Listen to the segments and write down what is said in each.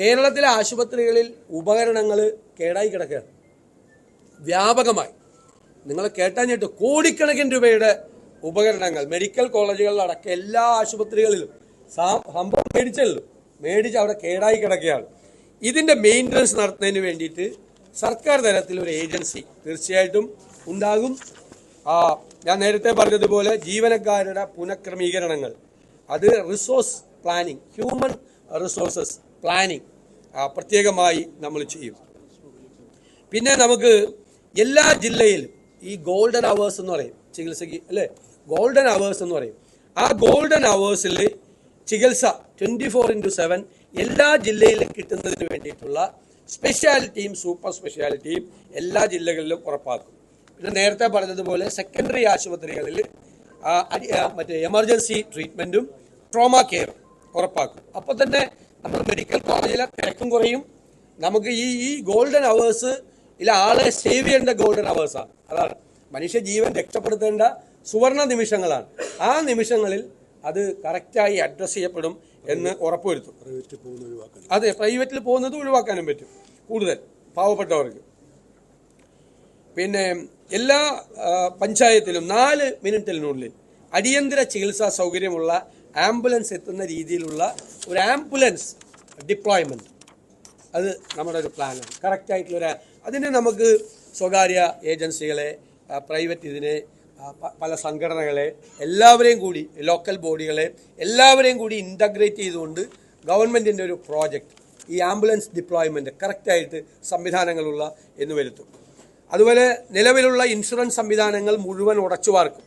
കേരളത്തിലെ ആശുപത്രികളിൽ ഉപകരണങ്ങൾ കേടായി കിടക്കുകയാണ് വ്യാപകമായി. നിങ്ങൾ കേട്ടാഞ്ഞിട്ട് കോടിക്കണക്കിന് രൂപയുടെ ഉപകരണങ്ങൾ മെഡിക്കൽ കോളേജുകളിലടക്കം എല്ലാ ആശുപത്രികളിലും സംഭവം മേടിച്ച് അവിടെ കേടായി കിടക്കുകയാണ്. ഇതിൻ്റെ മെയിൻ്റനൻസ് നടത്തുന്നതിന് വേണ്ടിയിട്ട് സർക്കാർ തലത്തിൽ ഒരു ഏജൻസി തീർച്ചയായിട്ടും ഉണ്ടാകും. ഞാൻ നേരത്തെ പറഞ്ഞതുപോലെ ജീവനക്കാരുടെ പുനഃക്രമീകരണങ്ങൾ, അത് resource planning, human resources planning പ്രത്യേകമായി നമ്മൾ ചെയ്യും. പിന്നെ നമുക്ക് എല്ലാ ജില്ലയിലും ഈ ഗോൾഡൻ അവേഴ്സ് എന്ന് പറയും ചികിത്സയ്ക്ക്, അല്ലേ? ഗോൾഡൻ അവേഴ്സ് എന്ന് പറയും. ആ ഗോൾഡൻ അവേഴ്സിൽ ചികിത്സ 24/7 എല്ലാ ജില്ലയിലും കിട്ടുന്നതിന് വേണ്ടിയിട്ടുള്ള സ്പെഷ്യാലിറ്റിയും സൂപ്പർ സ്പെഷ്യാലിറ്റിയും എല്ലാ ജില്ലകളിലും ഉറപ്പാക്കും. പിന്നെ നേരത്തെ പറഞ്ഞതുപോലെ സെക്കൻഡറി ആശുപത്രികളിൽ മറ്റേ എമർജൻസി ട്രീറ്റ്മെൻറ്റും ട്രോമ കെയറും ഉറപ്പാക്കും. അപ്പോൾ തന്നെ നമ്മൾ മെഡിക്കൽ കോളേജിലെ തിരക്കും കുറയും. നമുക്ക് ഈ ഗോൾഡൻ അവേഴ്സ് ആളെ സേവ് ചെയ്യേണ്ട ഗോൾഡൻ അവേഴ്സാണ്. അതാണ് മനുഷ്യ ജീവൻ രക്ഷപ്പെടുത്തേണ്ട സുവർണ നിമിഷങ്ങളാണ്. ആ നിമിഷങ്ങളിൽ അത് കറക്റ്റായി അഡ്രസ്സ് ചെയ്യപ്പെടും എന്ന് ഉറപ്പുവരുത്തും. അതെ, പ്രൈവറ്റിൽ പോകുന്നത് ഒഴിവാക്കാനും പറ്റും കൂടുതൽ പാവപ്പെട്ടവർക്ക്. പിന്നെ എല്ലാ പഞ്ചായത്തിലും 4 മിനിറ്റിനുള്ളിൽ അടിയന്തര ചികിത്സാ സൗകര്യമുള്ള ആംബുലൻസ് എത്തുന്ന രീതിയിലുള്ള ഒരു ആംബുലൻസ് ഡിപ്ലോയ്മെൻറ്റ്, അത് നമ്മുടെ ഒരു പ്ലാനാണ്. കറക്റ്റായിട്ടുള്ളൊരു അതിന് നമുക്ക് സ്വകാര്യ ഏജൻസികളെ, പ്രൈവറ്റ് ഇതിനെ, പല സംഘടനകളെ എല്ലാവരെയും കൂടി, ലോക്കൽ ബോഡികളെ എല്ലാവരെയും കൂടി ഇൻ്റഗ്രേറ്റ് ചെയ്തുകൊണ്ട് ഗവൺമെൻറ്റിൻ്റെ ഒരു പ്രോജക്റ്റ് ഈ ആംബുലൻസ് ഡിപ്ലോയ്മെൻറ്റ് കറക്റ്റായിട്ട് സംവിധാനങ്ങളുള്ള എന്ന് വരുത്തും. അതുപോലെ നിലവിലുള്ള ഇൻഷുറൻസ് സംവിധാനങ്ങൾ മുഴുവൻ ഉടച്ചുവാർക്കും.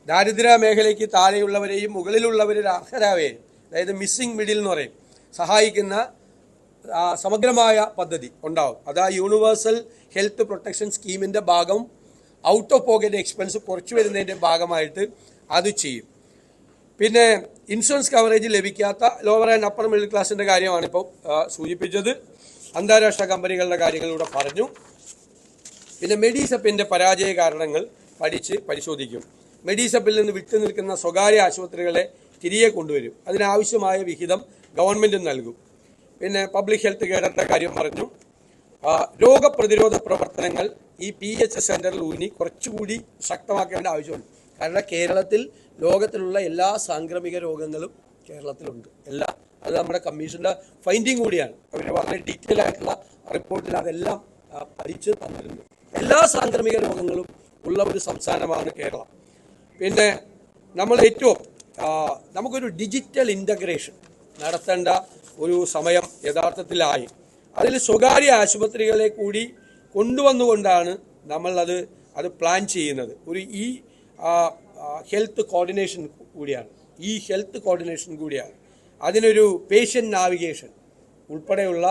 ദാരിദ്ര്യ മേഖലയ്ക്ക് താഴെയുള്ളവരെയും മുകളിലുള്ളവരെ അർഹരാവുകയും, അതായത് മിസ്സിംഗ് മിഡിൽ എന്ന് പറയും, സഹായിക്കുന്ന സമഗ്രമായ പദ്ധതി ഉണ്ടാവും. അത് യൂണിവേഴ്സൽ ഹെൽത്ത് പ്രൊട്ടക്ഷൻ സ്കീമിൻ്റെ ഭാഗം ഔട്ട് ഓഫ് പോക്കറ്റ് എക്സ്പെൻസ് കുറച്ചു വരുന്നതിൻ്റെ ഭാഗമായിട്ട് അത് ചെയ്യും. പിന്നെ ഇൻഷുറൻസ് കവറേജ് ലഭിക്കാത്ത ലോവർ ആൻഡ് അപ്പർ മിഡിൽ ക്ലാസിൻ്റെ കാര്യമാണ് ഇപ്പോൾ സൂചിപ്പിച്ചത്. അന്താരാഷ്ട്ര കമ്പനികളുടെ കാര്യങ്ങളിലൂടെ പറഞ്ഞു. പിന്നെ മെഡിസെപ്പിൻ്റെ പരാജയ കാരണങ്ങൾ പരിശോധിക്കും. മെഡിസെപ്പിൽ നിന്ന് വിട്ടുനിൽക്കുന്ന സ്വകാര്യ ആശുപത്രികളെ തിരികെ കൊണ്ടുവരും. അതിനാവശ്യമായ വിഹിതം ഗവൺമെൻറ് നൽകും. പിന്നെ പബ്ലിക് ഹെൽത്ത് കെയറിൻ്റെ കാര്യം പറഞ്ഞു. രോഗപ്രതിരോധ പ്രവർത്തനങ്ങൾ ഈ PH സെൻ്ററിൽ ഊന്നി കുറച്ചുകൂടി ശക്തമാക്കേണ്ട ആവശ്യമുണ്ട്. കാരണം കേരളത്തിൽ ലോകത്തിലുള്ള എല്ലാ സാംക്രമിക രോഗങ്ങളും കേരളത്തിലുണ്ട്. അത് നമ്മുടെ കമ്മീഷൻ്റെ ഫൈൻഡിങ് കൂടിയാണ്. അവർ വളരെ ഡീറ്റെയിൽ ആയിട്ടുള്ള റിപ്പോർട്ടിൽ അതെല്ലാം പഠിച്ച് തന്നിരുന്നു. എല്ലാ സാംക്രമിക രോഗങ്ങളും ഉള്ള ഒരു സംസ്ഥാനമാണ് കേരളം. പിന്നെ നമ്മൾ നമുക്കൊരു ഡിജിറ്റൽ ഇൻ്റഗ്രേഷൻ നടത്തേണ്ട ഒരു സമയം യഥാർത്ഥത്തിലായി. അതിൽ സ്വകാര്യ ആശുപത്രികളെ കൂടി കൊണ്ടുവന്നുകൊണ്ടാണ് അത് പ്ലാൻ ചെയ്യുന്നത്. ഒരു ഹെൽത്ത് കോർഡിനേഷൻ കൂടിയാണ്. അതിനൊരു പേഷ്യൻ്റ് നാവിഗേഷൻ ഉൾപ്പെടെയുള്ള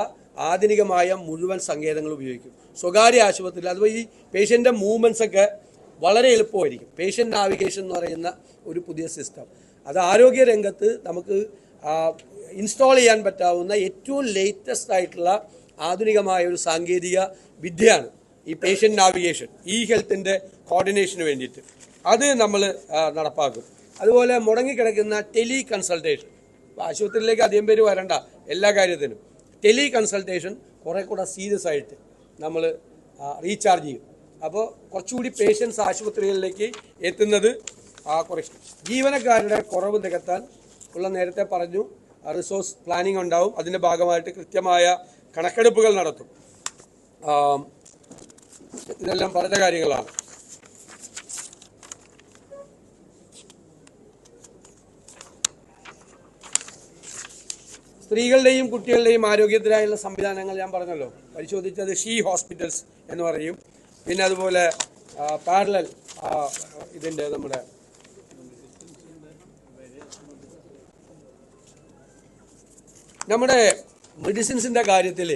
ആധുനികമായ മുഴുവൻ സങ്കേതങ്ങൾ ഉപയോഗിക്കും സ്വകാര്യ ആശുപത്രിയിൽ. അതുപോലെ ഈ പേഷ്യൻ്റെ മൂവ്മെൻറ്റ്സ് ഒക്കെ വളരെ എളുപ്പമായിരിക്കും. പേഷ്യൻ്റ് നാവിഗേഷൻ എന്ന് പറയുന്ന ഒരു പുതിയ സിസ്റ്റം, അത് ആരോഗ്യ രംഗത്ത് നമുക്ക് ഇൻസ്റ്റാൾ ചെയ്യാൻ പറ്റാവുന്ന ഏറ്റവും ലേറ്റസ്റ്റ് ആയിട്ടുള്ള ആധുനികമായ ഒരു സാങ്കേതിക വിദ്യയാണ് ഈ പേഷ്യൻ്റ് നാവിഗേഷൻ, ഹെൽത്തിൻ്റെ കോർഡിനേഷന് വേണ്ടിയിട്ട്. അത് നമ്മൾ നടപ്പാക്കും. അതുപോലെ മുടങ്ങിക്കിടക്കുന്ന ടെലി കൺസൾട്ടേഷൻ, ആശുപത്രിയിലേക്ക് അധികം പേര് വരണ്ട എല്ലാ കാര്യത്തിനും. ടെലി കൺസൾട്ടേഷൻ കുറെ കൂടെ സീരിയസ് ആയിട്ട് നമ്മൾ റീചാർജ് ചെയ്യും. അപ്പോൾ കുറച്ചുകൂടി പേഷ്യൻസ് ആശുപത്രികളിലേക്ക് എത്തുന്നത് കുറച്ച്. ജീവനക്കാരുടെ കുറവ് നികത്താൻ ഉള്ള നേരത്തെ പറഞ്ഞു റിസോഴ്സ് പ്ലാനിങ് ഉണ്ടാവും. അതിൻ്റെ ഭാഗമായിട്ട് കൃത്യമായ കണക്കെടുപ്പുകൾ നടത്തും. ഇതെല്ലാം പറഞ്ഞ കാര്യങ്ങളാണ്. സ്ത്രീകളുടെയും കുട്ടികളുടെയും ആരോഗ്യത്തിനായുള്ള സംവിധാനങ്ങൾ ഞാൻ പറഞ്ഞല്ലോ, പരിശോധിച്ചത് ഷീ ഹോസ്പിറ്റൽസ് എന്ന് പറയും. പിന്നെ അതുപോലെ പാരലൽ ഇതിൻ്റെ നമ്മുടെ മെഡിസിൻസിൻ്റെ കാര്യത്തിൽ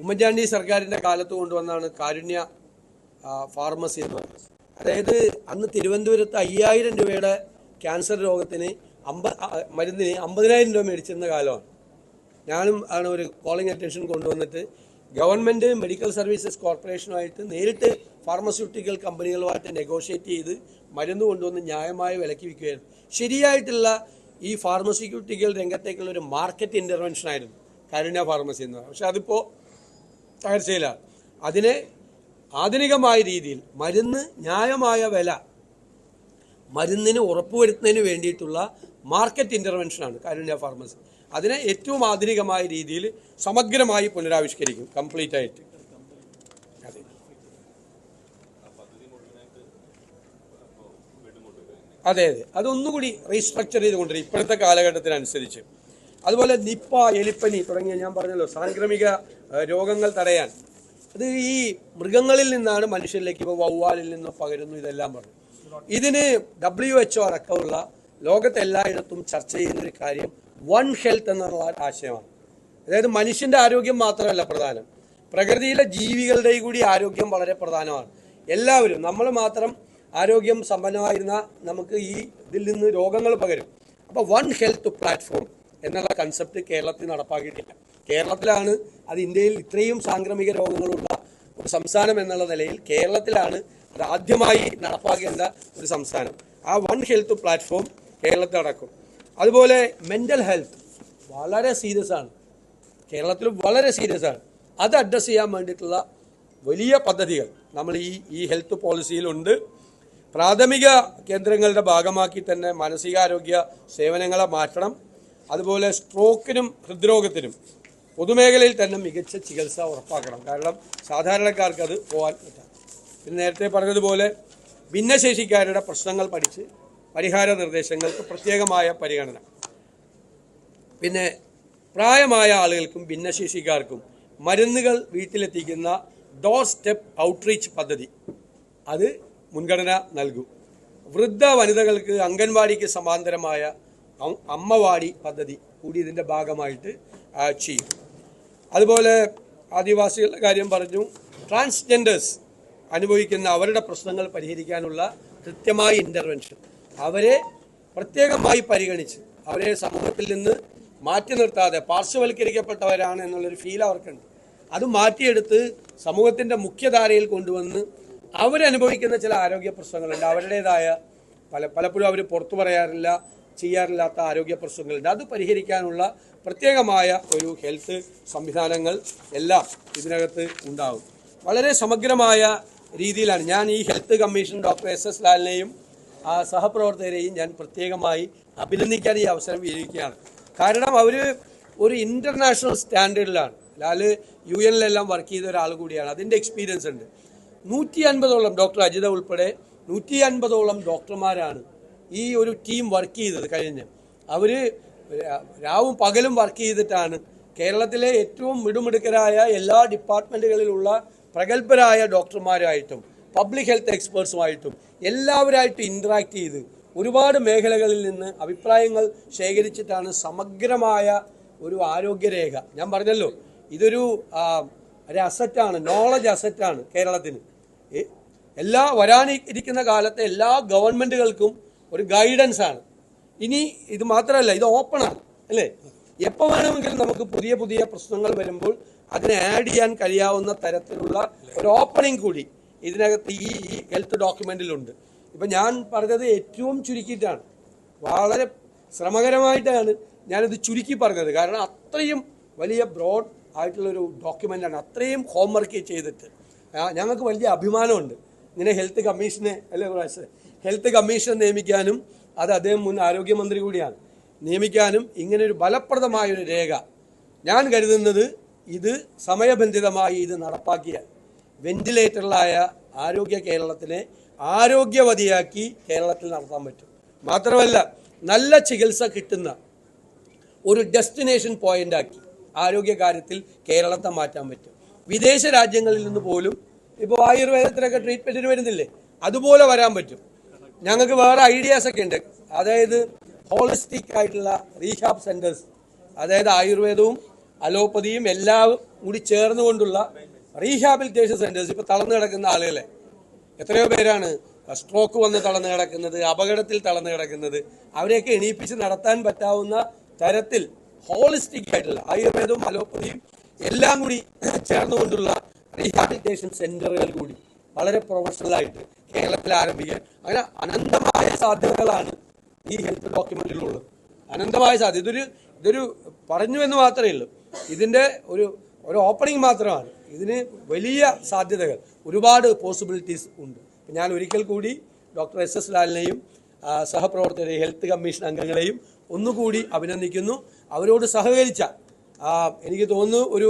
ഉമ്മൻചാണ്ടി സർക്കാരിൻ്റെ കാലത്ത് കൊണ്ടുവന്നാണ് കാരുണ്യ ഫാർമസി എന്ന് പറയുന്നത്. അതായത് അന്ന് തിരുവനന്തപുരത്ത് 5000 രൂപയുടെ ക്യാൻസർ രോഗത്തിന് മരുന്നിന് 50,000 രൂപ മേടിച്ചിരുന്ന കാലമാണ്. ഞാനും ഒരു കോളിംഗ് അറ്റൻഷൻ കൊണ്ടുവന്നിട്ട് ഗവൺമെൻറ് മെഡിക്കൽ സർവീസസ് കോർപ്പറേഷനുമായിട്ട് നേരിട്ട് ഫാർമസ്യൂട്ടിക്കൽ കമ്പനികളുമായിട്ട് നെഗോഷിയേറ്റ് ചെയ്ത് മരുന്ന് കൊണ്ടുവന്ന് ന്യായമായ വിലയ്ക്ക് വിൽക്കുകയായിരുന്നു. ശരിയായിട്ടുള്ള ഈ ഫാർമസ്യൂട്ടിക്കൽ രംഗത്തേക്കുള്ള ഒരു മാർക്കറ്റ് ഇൻ്റർവെൻഷൻ ആയിരുന്നു. കാരുണ്യ ഫാർമസി എന്ന് പറയുന്നത്. പക്ഷെ അതിപ്പോൾ തകർച്ചയിലാണ്. അതിനെ ആധുനികമായ രീതിയിൽ മരുന്ന് ന്യായമായ വില മരുന്നിന് ഉറപ്പുവരുത്തുന്നതിന് വേണ്ടിയിട്ടുള്ള മാർക്കറ്റ് ഇൻ്റർവെൻഷനാണ് കാരുണ്യ ഫാർമസി. അതിനെ ഏറ്റവും ആധുനികമായ രീതിയിൽ സമഗ്രമായി പുനരാവിഷ്കരിക്കും കംപ്ലീറ്റ് ആയിട്ട്. അതെ അതെ അതൊന്നുകൂടി റീസ്ട്രക്ചർ ചെയ്തുകൊണ്ടിരിക്കും ഇപ്പോഴത്തെ കാലഘട്ടത്തിനനുസരിച്ച്. അതുപോലെ നിപ്പ, എലിപ്പനി തുടങ്ങിയ ഞാൻ പറഞ്ഞല്ലോ സാംക്രമിക രോഗങ്ങൾ തടയാൻ അത് ഈ മൃഗങ്ങളിൽ നിന്നാണ് മനുഷ്യരിലേക്ക്, ഇപ്പോൾ വവ്വാലിൽ നിന്ന് പകരുന്നു, ഇതെല്ലാം പറഞ്ഞു. ഇതിന് WHO അടക്കമുള്ള ലോകത്തെല്ലായിടത്തും ചർച്ച ചെയ്യുന്നൊരു കാര്യം വൺ ഹെൽത്ത് എന്നുള്ള ആശയമാണ്. അതായത് മനുഷ്യൻ്റെ ആരോഗ്യം മാത്രമല്ല പ്രധാനം, പ്രകൃതിയിലെ ജീവികളുടെ കൂടി ആരോഗ്യം വളരെ പ്രധാനമാണ്. എല്ലാവരും, നമ്മൾ മാത്രം ആരോഗ്യം സമ്പന്നമായിരുന്ന നമുക്ക് ഈ ഇതിൽ നിന്ന് രോഗങ്ങൾ പകരും. അപ്പോൾ വൺ ഹെൽത്ത് പ്ലാറ്റ്ഫോം എന്നുള്ള കൺസെപ്റ്റ് കേരളത്തിൽ നടപ്പാക്കിയിട്ടില്ല. കേരളത്തിലാണ് അത്. ഇന്ത്യയിൽ ഇത്രയും സാംക്രമിക രോഗങ്ങളുള്ള ഒരു സംസ്ഥാനം എന്നുള്ള നിലയിൽ കേരളത്തിലാണ് അത് ആദ്യമായി നടപ്പാക്കേണ്ട ഒരു സംസ്ഥാനം. ആ വൺ ഹെൽത്ത് പ്ലാറ്റ്ഫോം കേരളത്തിൽ നടക്കും. അതുപോലെ മെൻ്റൽ ഹെൽത്ത് വളരെ സീരിയസ് ആണ്, കേരളത്തിൽ വളരെ സീരിയസ് ആണ്. അത് അഡ്രസ്സ് ചെയ്യാൻ വേണ്ടിയിട്ടുള്ള വലിയ പദ്ധതികൾ നമ്മൾ ഈ ഹെൽത്ത് പോളിസിയിലുണ്ട്. പ്രാഥമിക കേന്ദ്രങ്ങളുടെ ഭാഗമാക്കി തന്നെ മാനസികാരോഗ്യ സേവനങ്ങളെ മാറ്റണം. അതുപോലെ സ്ട്രോക്കിനും ഹൃദ്രോഗത്തിനും പൊതുമേഖലയിൽ തന്നെ മികച്ച ചികിത്സ ഉറപ്പാക്കണം. കാരണം സാധാരണക്കാർക്ക് അത് പോകാൻ പറ്റാം. പിന്നെ നേരത്തെ പറഞ്ഞതുപോലെ ഭിന്നശേഷിക്കാരുടെ പ്രശ്നങ്ങൾ പഠിച്ച് പരിഹാര നിർദ്ദേശങ്ങൾക്ക് പ്രത്യേകമായ പരിഗണന. പിന്നെ പ്രായമായ ആളുകൾക്കും ഭിന്നശേഷിക്കാർക്കും മരുന്നുകൾ വീട്ടിലെത്തിക്കുന്ന ഡോർ സ്റ്റെപ്പ് ഔട്ട്റീച്ച് പദ്ധതി അത് മുൻഗണന നൽകും. വൃദ്ധ വനിതകൾക്ക് അംഗൻവാടിക്ക് സമാന്തരമായ അമ്മവാടി പദ്ധതി കൂടി ഇതിൻ്റെ ഭാഗമായിട്ട് ചെയ്യും. അതുപോലെ ആദിവാസികളുടെ കാര്യം പറഞ്ഞു. ട്രാൻസ്ജെൻഡേഴ്സ് അനുഭവിക്കുന്ന അവരുടെ പ്രശ്നങ്ങൾ പരിഹരിക്കാനുള്ള കൃത്യമായ ഇൻ്റർവെൻഷൻ, അവരെ പ്രത്യേകമായി പരിഗണിച്ച് അവരെ സമൂഹത്തിൽ നിന്ന് മാറ്റി നിർത്താതെ പാർശ്വവൽക്കരിക്കപ്പെട്ടവരാണ് എന്നുള്ളൊരു ഫീൽ അവർക്കുണ്ട്. അത് മാറ്റിയെടുത്ത് സമൂഹത്തിൻ്റെ കൊണ്ടുവന്ന് അവരനുഭവിക്കുന്ന ചില ആരോഗ്യ പ്രശ്നങ്ങളുണ്ട്. അവരുടേതായ പലപ്പോഴും അവർ പുറത്തു ചെയ്യാറില്ലാത്ത ആരോഗ്യ പ്രശ്നങ്ങളുണ്ട്. അത് പരിഹരിക്കാനുള്ള പ്രത്യേകമായ ഒരു ഹെൽത്ത് സംവിധാനങ്ങൾ എല്ലാം ഇതിനകത്ത് ഉണ്ടാകും. വളരെ സമഗ്രമായ രീതിയിലാണ്. ഞാൻ ഈ ഹെൽത്ത് കമ്മീഷൻ ഡോക്ടർ SS ലാലിനെയും സഹപ്രവർത്തകരെയും ഞാൻ പ്രത്യേകമായി അഭിനന്ദിക്കാൻ ഈ അവസരം വിനിയോഗിക്കുകയാണ്. കാരണം അവർ ഒരു ഇൻ്റർനാഷണൽ സ്റ്റാൻഡേർഡിലാണ്. ലാല് UN വർക്ക് ചെയ്ത ഒരാൾ കൂടിയാണ്. അതിൻ്റെ എക്സ്പീരിയൻസ് ഉണ്ട്. 150ഓളം ഡോക്ടർ അജിത ഉൾപ്പെടെ 150ഓളം ഡോക്ടർമാരാണ് ഈ ഒരു ടീം വർക്ക് ചെയ്തത് കഴിഞ്ഞ്. അവർ രാവും പകലും വർക്ക് ചെയ്തിട്ടാണ് കേരളത്തിലെ ഏറ്റവും മിടുമിടുക്കരായ എല്ലാ ഡിപ്പാർട്ട്മെൻറ്റുകളിലുള്ള പ്രഗത്ഭരായ ഡോക്ടർമാരായിട്ടും പബ്ലിക് ഹെൽത്ത് എക്സ്പേർട്സുമായിട്ടും എല്ലാവരായിട്ടും ഇൻറ്ററാക്ട് ചെയ്ത് ഒരുപാട് മേഖലകളിൽ നിന്ന് അഭിപ്രായങ്ങൾ ശേഖരിച്ചിട്ടാണ് സമഗ്രമായ ഒരു ആരോഗ്യരേഖ. ഞാൻ പറഞ്ഞല്ലോ, ഇതൊരു അസറ്റാണ്, നോളജ് അസറ്റാണ് കേരളത്തിന്. വരാനിരിക്കുന്ന കാലത്തെ എല്ലാ ഗവൺമെൻറ്റുകൾക്കും ഒരു ഗൈഡൻസ് ആണ്. ഇനി ഇത് മാത്രമല്ല, ഇത് ഓപ്പണാണ് അല്ലേ? എപ്പോൾ വേണമെങ്കിലും നമുക്ക് പുതിയ പുതിയ പ്രശ്നങ്ങൾ വരുമ്പോൾ അതിനെ ആഡ് ചെയ്യാൻ കഴിയാവുന്ന തരത്തിലുള്ള ഒരു ഓപ്പണിംഗ് കൂടി ഇതിനകത്ത് ഈ ഹെൽത്ത് ഡോക്യുമെൻറ്റിലുണ്ട്. ഇപ്പം ഞാൻ പറഞ്ഞത് ഏറ്റവും ചുരുക്കിയിട്ടാണ്, വളരെ ശ്രമകരമായിട്ടാണ് ഞാനിത് ചുരുക്കി പറഞ്ഞത്. കാരണം അത്രയും വലിയ ബ്രോഡ് ആയിട്ടുള്ളൊരു ഡോക്യുമെൻ്റാണ്. അത്രയും ഹോംവർക്ക് ചെയ്തിട്ട് ഞങ്ങൾക്ക് വലിയ അഭിമാനമുണ്ട് ഇങ്ങനെ ഹെൽത്ത് കമ്മീഷൻ നിയമിക്കാനും. അത് അദ്ദേഹം മുൻ ആരോഗ്യമന്ത്രി കൂടിയാണ്. നിയമിക്കാനും ഇങ്ങനെ ഒരു ഫലപ്രദമായൊരു രേഖ ഞാൻ കരുതുന്നത് ഇത് സമയബന്ധിതമായി ഇത് നടപ്പാക്കിയാൽ വെന്റിലേറ്ററിലായ ആരോഗ്യ കേരളത്തിനെ ആരോഗ്യവതിയാക്കി കേരളത്തിൽ നടത്താൻ പറ്റും. മാത്രമല്ല നല്ല ചികിത്സ കിട്ടുന്ന ഒരു ഡെസ്റ്റിനേഷൻ പോയിൻ്റാക്കി ആരോഗ്യകാര്യത്തിൽ കേരളത്തെ മാറ്റാൻ പറ്റും. വിദേശ രാജ്യങ്ങളിൽ നിന്ന് പോലും ഇപ്പോൾ ആയുർവേദത്തിനൊക്കെ ട്രീറ്റ്മെൻറ്റിന് വരുന്നില്ലേ, അതുപോലെ വരാൻ പറ്റും. ഞങ്ങൾക്ക് വേറെ ഐഡിയാസൊക്കെ ഉണ്ട്. അതായത് ഹോളിസ്റ്റിക് ആയിട്ടുള്ള റീഹാബ് സെൻറ്റേഴ്സ്, അതായത് ആയുർവേദവും അലോപ്പതിയും എല്ലാം കൂടി ചേർന്നുകൊണ്ടുള്ള റീഹാബിലിറ്റേഷൻ സെൻറ്റേഴ്സ്. ഇപ്പോൾ തളർന്നു കിടക്കുന്ന ആളുകളെ എത്രയോ പേരാണ് സ്ട്രോക്ക് വന്ന് തളർന്നു കിടക്കുന്നത്, അപകടത്തിൽ തളർന്നു കിടക്കുന്നത്, അവരെയൊക്കെ എണീപ്പിച്ച് നടത്താൻ പറ്റാവുന്ന തരത്തിൽ ഹോളിസ്റ്റിക് ആയിട്ടുള്ള ആയുർവേദവും അലോപ്പതിയും എല്ലാം കൂടി ചേർന്നുകൊണ്ടുള്ള റീഹാബിലിറ്റേഷൻ സെൻറ്ററുകൾ കൂടി വളരെ പ്രൊഫഷണലായിട്ട് കേരളത്തിൽ ആരംഭിക്കാൻ. അങ്ങനെ അനന്തമായ സാധ്യതകളാണ് ഈ ഹെൽത്ത് ഡോക്യുമെന്റിലുള്ളത്. അനന്തമായ സാധ്യത. ഇതൊരു പറഞ്ഞു എന്ന് മാത്രമേ ഉള്ളൂ. ഇതിൻ്റെ ഒരു ഓപ്പണിംഗ് മാത്രമാണ്. ഇതിന് വലിയ സാധ്യതകൾ, ഒരുപാട് പോസിബിലിറ്റീസ് ഉണ്ട്. ഞാൻ ഒരിക്കൽ കൂടി ഡോക്ടർ എസ് ലാലിനെയും സഹപ്രവർത്തകരെയും ഹെൽത്ത് കമ്മീഷൻ അംഗങ്ങളെയും ഒന്നുകൂടി അഭിനന്ദിക്കുന്നു. അവരോട് സഹകരിച്ച എനിക്ക് തോന്നുന്നു ഒരു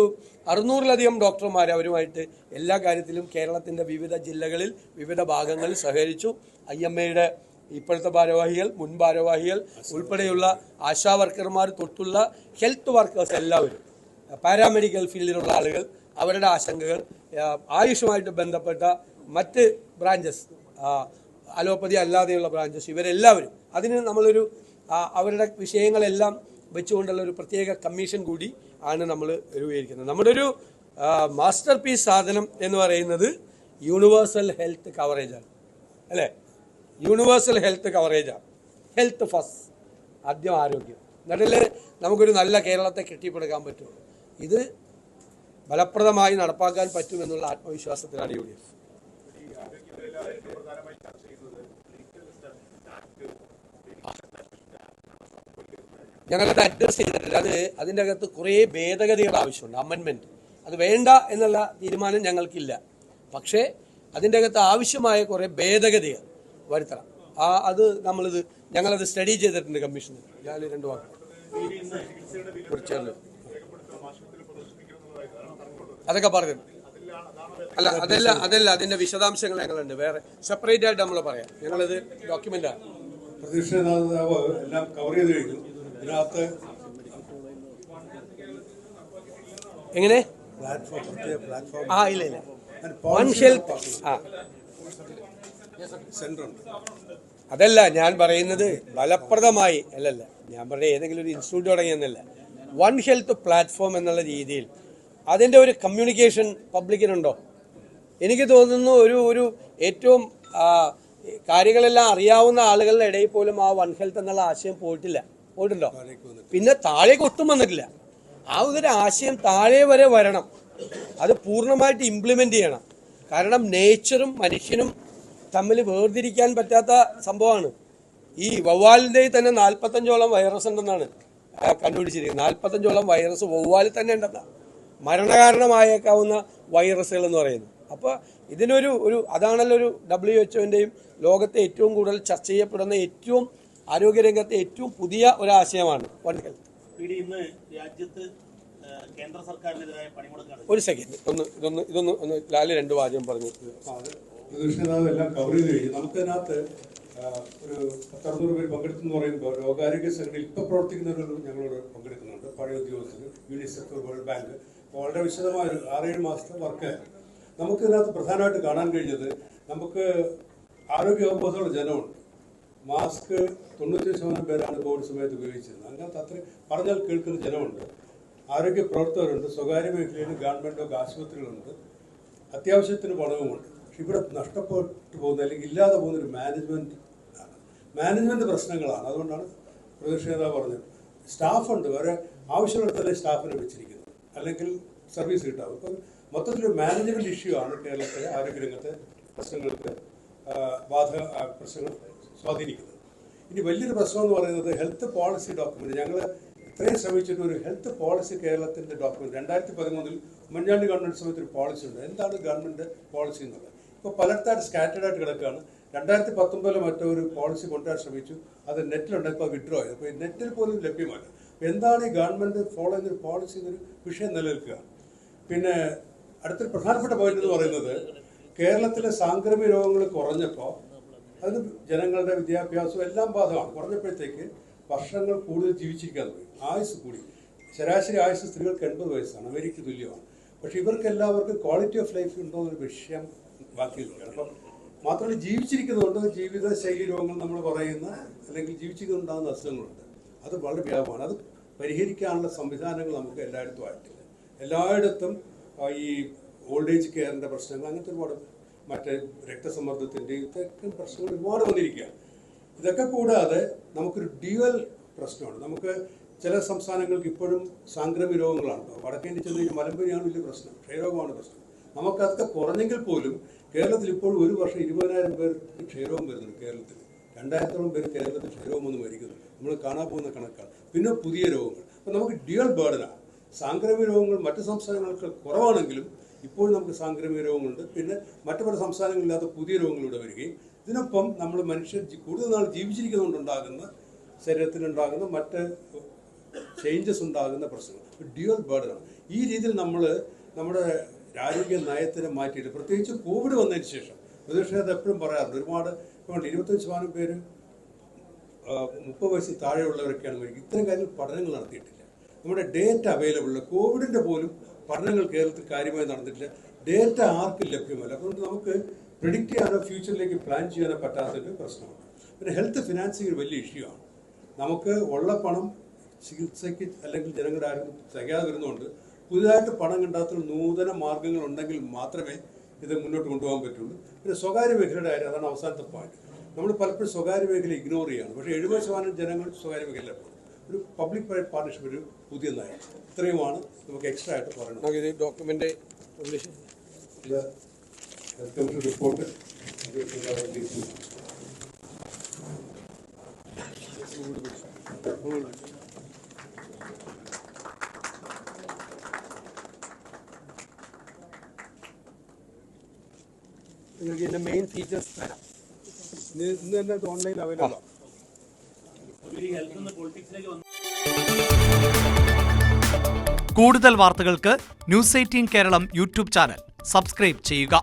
600-ലധികം ഡോക്ടർമാർ അവരുമായിട്ട് എല്ലാ കാര്യത്തിലും കേരളത്തിൻ്റെ വിവിധ ജില്ലകളിൽ വിവിധ ഭാഗങ്ങളിൽ സഹകരിച്ചു. IMAയുടെ ഇപ്പോഴത്തെ ഭാരവാഹികൾ, മുൻ ഭാരവാഹികൾ ഉൾപ്പെടെയുള്ള ആശാ വർക്കർമാർ തൊട്ടുള്ള ഹെൽത്ത് വർക്കേഴ്സ് എല്ലാവരും, പാരാമെഡിക്കൽ ഫീൽഡിലുള്ള ആളുകൾ, അവരുടെ ആശങ്കകൾ, ആയുഷുമായിട്ട് ബന്ധപ്പെട്ട മറ്റ് ബ്രാഞ്ചസ്, അലോപ്പതി അല്ലാതെയുള്ള ബ്രാഞ്ചസ്, ഇവരെല്ലാവരും അതിന് നമ്മളൊരു അവരുടെ വിഷയങ്ങളെല്ലാം വെച്ചുകൊണ്ടുള്ള ഒരു പ്രത്യേക കമ്മീഷൻ കൂടി ആണ് നമ്മൾ രൂപീകരിക്കുന്നത്. നമ്മുടെ ഒരു മാസ്റ്റർ പീസ് സാധനം എന്ന് പറയുന്നത് യൂണിവേഴ്സൽ ഹെൽത്ത് കവറേജാണ്, അല്ലേ? യൂണിവേഴ്സൽ ഹെൽത്ത് കവറേജാണ്. ഹെൽത്ത് ഫസ്റ്റ്, ആദ്യം ആരോഗ്യം, എന്നിട്ടല്ലേ നമുക്കൊരു നല്ല കേരളത്തെ കെട്ടിപ്പടുക്കാൻ പറ്റുള്ളൂ. ഇത് ഫലപ്രദമായി നടപ്പാക്കാൻ പറ്റുമെന്നുള്ള ആത്മവിശ്വാസത്തിലാണ് UDF. ഞങ്ങളത് അഡ്രസ് ചെയ്തിട്ടില്ല. അതിൻ്റെ അകത്ത് കുറേ ഭേദഗതികൾ ആവശ്യമുണ്ട്, അമെൻമെൻറ്റ്. അത് വേണ്ട എന്നുള്ള തീരുമാനം ഞങ്ങൾക്കില്ല. പക്ഷേ അതിൻ്റെ അകത്ത് ആവശ്യമായ കുറേ ഭേദഗതികൾ വരുത്തണം. ഞങ്ങളത് സ്റ്റഡി ചെയ്തിട്ടുണ്ട് കമ്മീഷനിൽ. ഞാൻ 2 വാക്ക് കുറിച്ചല്ലോ അതൊക്കെ പറഞ്ഞു. അതല്ല അതിൻ്റെ വിശദാംശങ്ങൾ ഞങ്ങളുണ്ട്, വേറെ സെപ്പറേറ്റ് ആയിട്ട് നമ്മൾ പറയാം. ഞങ്ങളത് ഡോക്യുമെൻ്റാണ്. പ്രതിപക്ഷ നേതാവ് എല്ലാം കവർ ചെയ്ത് കഴിഞ്ഞു. ഇതിനകത്ത് എങ്ങനെ ഇല്ല വൺ ഹെൽത്ത് സെന്റർ ഉണ്ട്. അതല്ല ഞാൻ പറയുന്നത്, ഫലപ്രദമായി അല്ലല്ല ഞാൻ പറഞ്ഞ ഏതെങ്കിലും ഒരു ഇൻസ്റ്റിറ്റ്യൂട്ട് തുടങ്ങിയെന്നല്ല. വൺ ഹെൽത്ത് പ്ലാറ്റ്ഫോം എന്നുള്ള രീതിയിൽ അതിൻ്റെ ഒരു കമ്മ്യൂണിക്കേഷൻ പബ്ലിക്കിനുണ്ടോ? എനിക്ക് തോന്നുന്നു ഒരു ഏറ്റവും കാര്യങ്ങളെല്ലാം അറിയാവുന്ന ആളുകളുടെ ഇടയിൽ പോലും ആ വൺ ഹെൽത്ത് എന്നുള്ള ആശയം പോയിട്ടുണ്ടോ? പിന്നെ താഴേക്ക് ഒട്ടും വന്നിട്ടില്ല. ആ ഒരു ആശയം താഴെ വരെ വരണം, അത് പൂർണ്ണമായിട്ട് ഇംപ്ലിമെന്റ് ചെയ്യണം. കാരണം നേച്ചറും മനുഷ്യനും തമ്മിൽ വേർതിരിക്കാൻ പറ്റാത്ത സംഭവമാണ്. ഈ വവ്വാലിൻ്റെ തന്നെ 45ഓളം വൈറസ് ഉണ്ടെന്നാണ് കണ്ടുപിടിച്ചിരിക്കുന്നത്. 45ഓളം വൈറസ് വവ്വാലിൽ തന്നെ ഉണ്ടെന്നാണ്, മരണകാരണമായേക്കാവുന്ന വൈറസുകൾ എന്ന് പറയുന്നത്. അപ്പോൾ ഇതിനൊരു അതാണല്ലോ ഒരു WHO-ൻ്റെയും ലോകത്തെ ഏറ്റവും കൂടുതൽ ചർച്ച ചെയ്യപ്പെടുന്ന ഏറ്റവും ആരോഗ്യരംഗത്തെ ഏറ്റവും പുതിയ ഒരാശയമാണ് വൺ ഹെൽത്ത്. ഇന്ന് രാജ്യത്ത് കേന്ദ്ര സർക്കാരിനെതിരായ പണിമുടക്കാണ്. ഒരു സെക്കൻഡ്, ഇതൊന്ന് ലാല് 2 വാചകം പറഞ്ഞു. പ്രതിപക്ഷ എല്ലാം കവർ ചെയ്ത് കഴിഞ്ഞു. നമുക്കതിനകത്ത് ഒരു 10-600 പേര് പങ്കെടുത്തെന്ന് പറയുമ്പോൾ രോഗാരോഗ്യ സംഘടനയിൽ ഇപ്പോൾ പ്രവർത്തിക്കുന്നവർ ഞങ്ങളോട് പങ്കെടുക്കുന്നുണ്ട്. പഴയ ഉദ്യോഗസ്ഥർ, യൂണിസെഫ്, വേൾഡ് ബാങ്ക്, വളരെ വിശദമായ ഒരു 6-7 മാസത്തെ വർക്കായിരുന്നു. നമുക്കിതിനകത്ത് പ്രധാനമായിട്ട് കാണാൻ കഴിഞ്ഞത്, നമുക്ക് ആരോഗ്യ അവബോധമുള്ള ജനമുണ്ട്. മാസ്ക് 90% പേരാണ് കോവിഡ് സമയത്ത് ഉപയോഗിച്ചിരുന്നത്. അങ്ങനത്തെ അത്രയും പറഞ്ഞാൽ കേൾക്കുന്ന ജനമുണ്ട്. ആരോഗ്യ പ്രവർത്തകരുണ്ട്, സ്വകാര്യ മേഖലയിൽ ഗവൺമെൻറ്റൊക്കെ ആശുപത്രികളുണ്ട്, അത്യാവശ്യത്തിന് പണവുമുണ്ട്. പക്ഷെ ഇവിടെ നഷ്ടപ്പെട്ടു പോകുന്ന അല്ലെങ്കിൽ ഇല്ലാതെ പോകുന്നൊരു മാനേജ്മെൻറ്റ് പ്രശ്നങ്ങളാണ്. അതുകൊണ്ടാണ് പ്രതിപക്ഷ നേതാവ് പറഞ്ഞത് സ്റ്റാഫുണ്ട്, വേറെ ആവശ്യമുള്ളതല്ലേ സ്റ്റാഫിനെ വെച്ചിരിക്കുന്നത്, അല്ലെങ്കിൽ സർവീസ് കിട്ടാവും. ഇപ്പം മൊത്തത്തിലൊരു മാനേജ്മെൻറ്റ് ഇഷ്യൂ ആണ് കേരളത്തിലെ ആരോഗ്യരംഗത്തെ പ്രശ്നങ്ങൾക്ക് പ്രശ്നങ്ങൾ സ്വാധീനിക്കുന്നത്. ഇനി വലിയൊരു പ്രശ്നം എന്ന് പറയുന്നത് ഹെൽത്ത് പോളിസി ഡോക്യുമെന്റ്. ഞങ്ങൾ ഇത്രയും ശ്രമിച്ചിട്ട് ഒരു ഹെൽത്ത് പോളിസി കേരളത്തിന്റെ ഡോക്യുമെന്റ് 2013 ഉമ്മൻചാണ്ടി ഗവൺമെന്റ് സമയത്ത് ഒരു പോളിസി ഉണ്ട്. എന്താണ് ഗവൺമെന്റ് പോളിസി എന്നുള്ളത്? ഇപ്പോൾ പലയിടത്തായിട്ട് സ്കാറ്റേഡ് ആയിട്ട് കിടക്കുകയാണ്. 2019 മറ്റൊരു പോളിസി കൊണ്ടുവരാൻ ശ്രമിച്ചു, അത് നെറ്റിലുണ്ട്, ഇപ്പോൾ വിഡ്രോ ആയത്. അപ്പോൾ നെറ്റിൽ പോലും ലഭ്യമല്ല. എന്താണ് ഈ ഗവൺമെന്റ് ഫോളോ ചെയ്യുന്നൊരു പോളിസി എന്നൊരു വിഷയം നിലനിൽക്കുക. പിന്നെ അടുത്തൊരു പ്രധാനപ്പെട്ട പോയിന്റ് എന്ന് പറയുന്നത്, കേരളത്തിലെ സാംക്രമിക രോഗങ്ങൾ കുറഞ്ഞപ്പോൾ അതിന് ജനങ്ങളുടെ വിദ്യാഭ്യാസവും എല്ലാം ബാധകമാണ്. കുറഞ്ഞപ്പോഴത്തേക്ക് വർഷങ്ങൾ കൂടുതൽ ജീവിച്ചിരിക്കാൻ തുടങ്ങി, ആയുസ് കൂടി. ശരാശരി ആയുസ് സ്ത്രീകൾക്ക് 80 വയസ്സാണ്, അമേരിക്ക തുല്യമാണ്. പക്ഷെ ഇവർക്ക് എല്ലാവർക്കും ക്വാളിറ്റി ഓഫ് ലൈഫ് ഉണ്ടോ എന്നൊരു വിഷയം ബാക്കി നിൽക്കുകയാണ്. അപ്പം മാത്രമല്ല ജീവിച്ചിരിക്കുന്നതുകൊണ്ട് ജീവിതശൈലി രോഗങ്ങൾ നമ്മൾ പറയുന്ന അല്ലെങ്കിൽ ജീവിച്ചിരിക്കുന്നുണ്ടാകുന്ന അസുഖങ്ങളുണ്ട്. അത് വളരെ വ്യാപകമാണ്. അത് പരിഹരിക്കാനുള്ള സംവിധാനങ്ങൾ നമുക്ക് എല്ലായിടത്തും ആയിട്ടില്ല. എല്ലായിടത്തും ഈ ഓൾഡ് ഏജ് കെയറിൻ്റെ പ്രശ്നങ്ങൾ, അങ്ങനത്തെ ഒരുപാട് മറ്റേ രക്തസമ്മർദ്ദത്തിൻ്റെ ഇതൊക്കെ പ്രശ്നങ്ങൾ ഒരുപാട് വന്നിരിക്കുകയാണ്. ഇതൊക്കെ കൂടാതെ നമുക്കൊരു ഡ്യുവൽ പ്രശ്നമാണ്. നമുക്ക് ചില സംസ്ഥാനങ്ങൾക്ക് ഇപ്പോഴും സാംക്രമിക രോഗങ്ങളാണ്. വടക്കേന്ത്യ ചെന്ന് കഴിഞ്ഞാൽ മലമ്പനിയാണ് വലിയ പ്രശ്നം, ക്ഷയരോഗമാണ് പ്രശ്നം. നമുക്കതൊക്കെ കുറഞ്ഞെങ്കിൽ പോലും കേരളത്തിൽ ഇപ്പോൾ ഒരു വർഷം 20,000 പേർക്ക് ക്ഷയരോഗം വരുന്നുണ്ട്. കേരളത്തിൽ 2,000-ഓളം പേര് കേരളത്തിൽ ക്ഷയരോഗം ഒന്ന് മരിക്കുന്നു. നമ്മൾ കാണാൻ പോകുന്ന കണക്കാണ്. പിന്നെ പുതിയ രോഗങ്ങൾ. അപ്പം നമുക്ക് ഡ്യുവൽ ബേർഡനാണ്. സാംക്രമിക രോഗങ്ങൾ മറ്റ് സംസ്ഥാനങ്ങൾക്ക് കുറവാണെങ്കിലും ഇപ്പോൾ നമുക്ക് സാംക്രമിക രോഗങ്ങളുണ്ട്. പിന്നെ മറ്റു പല സംസ്ഥാനങ്ങളില്ലാത്ത പുതിയ രോഗങ്ങൾ ഇവിടെ വരികയും ഇതിനൊപ്പം നമ്മൾ മനുഷ്യർ കൂടുതൽ നാൾ ജീവിച്ചിരിക്കുന്നതുകൊണ്ടുണ്ടാകുന്ന ശരീരത്തിനുണ്ടാകുന്ന മറ്റ് ചേഞ്ചസ് ഉണ്ടാകുന്ന പ്രശ്നങ്ങൾ ഡ്യുവൽ ബർഡനാണ്. ഈ രീതിയിൽ നമ്മൾ നമ്മുടെ ആരോഗ്യ നയത്തിനെ മാറ്റിയിട്ട് പ്രത്യേകിച്ച് കോവിഡ് വന്നതിന് ശേഷം പ്രതിപക്ഷം അത് എപ്പോഴും പറയാറുണ്ട്. ഒരുപാട് ഇപ്പോൾ 25% പേര് 30 വയസ്സിൽ താഴെയുള്ളവരൊക്കെയാണ് മരിക്കുന്നത്. ഇത്തരം കാര്യങ്ങൾ പഠനങ്ങൾ നടത്തിയിട്ടില്ല. നമ്മുടെ ഡേറ്റ അവൈലബിൾ കോവിഡിൻ്റെ പോലും പഠനങ്ങൾ കേരളത്തിൽ കാര്യമായി നടന്നിട്ടില്ല. ഡേറ്റ ആർക്കും ലഭ്യമല്ല. അതുകൊണ്ട് നമുക്ക് പ്രിഡിക്റ്റ് ചെയ്യാനോ ഫ്യൂച്ചറിലേക്ക് പ്ലാൻ ചെയ്യാനോ പറ്റാത്തൊരു പ്രശ്നമാണ്. പിന്നെ ഹെൽത്ത് ഫിനാൻസിങ് ഒരു വലിയ ഇഷ്യൂ ആണ്. നമുക്ക് ഉള്ള പണം ചികിത്സയ്ക്ക് അല്ലെങ്കിൽ ജനങ്ങളുടെ ആരോഗ്യം തികയാതെ വരുന്നതുകൊണ്ട് പുതുതായിട്ട് പണം കണ്ടെത്തുന്ന നൂതന മാർഗങ്ങൾ ഉണ്ടെങ്കിൽ മാത്രമേ ഇത് മുന്നോട്ട് കൊണ്ടുപോകാൻ പറ്റുള്ളൂ. പിന്നെ സ്വകാര്യ മേഖലയുടെ കാര്യം, അതാണ് അവസാനത്തെ പോയിന്റ്. നമ്മൾ പലപ്പോഴും സ്വകാര്യ മേഖല ഇഗ്നോർ ചെയ്യാണ്. പക്ഷേ 70% ജനങ്ങൾ സ്വകാര്യ മേഖലയിലാണ്. ഒരു പബ്ലിക് പ്രൈവറ്റ് പാർട്ണർഷിപ്പ് ഒരു പുതിയ നയം. ഇത്രയുമാണ് നമുക്ക് എക്സ്ട്രാ ആയിട്ട് പറയുന്നത്. ഡോക്യുമെന്റ് റിപ്പോർട്ട് നിങ്ങൾക്ക് ഇതിന്റെ മെയിൻ ഫീച്ചേഴ്സ് തരാം. ഇന്ന് തന്നെ ഓൺലൈൻ അവൈലബിൾ ആണ്. കൂടുതൽ വാർത്തകൾക്ക് news 18 Keralam YouTube channel subscribe ചെയ്യുക.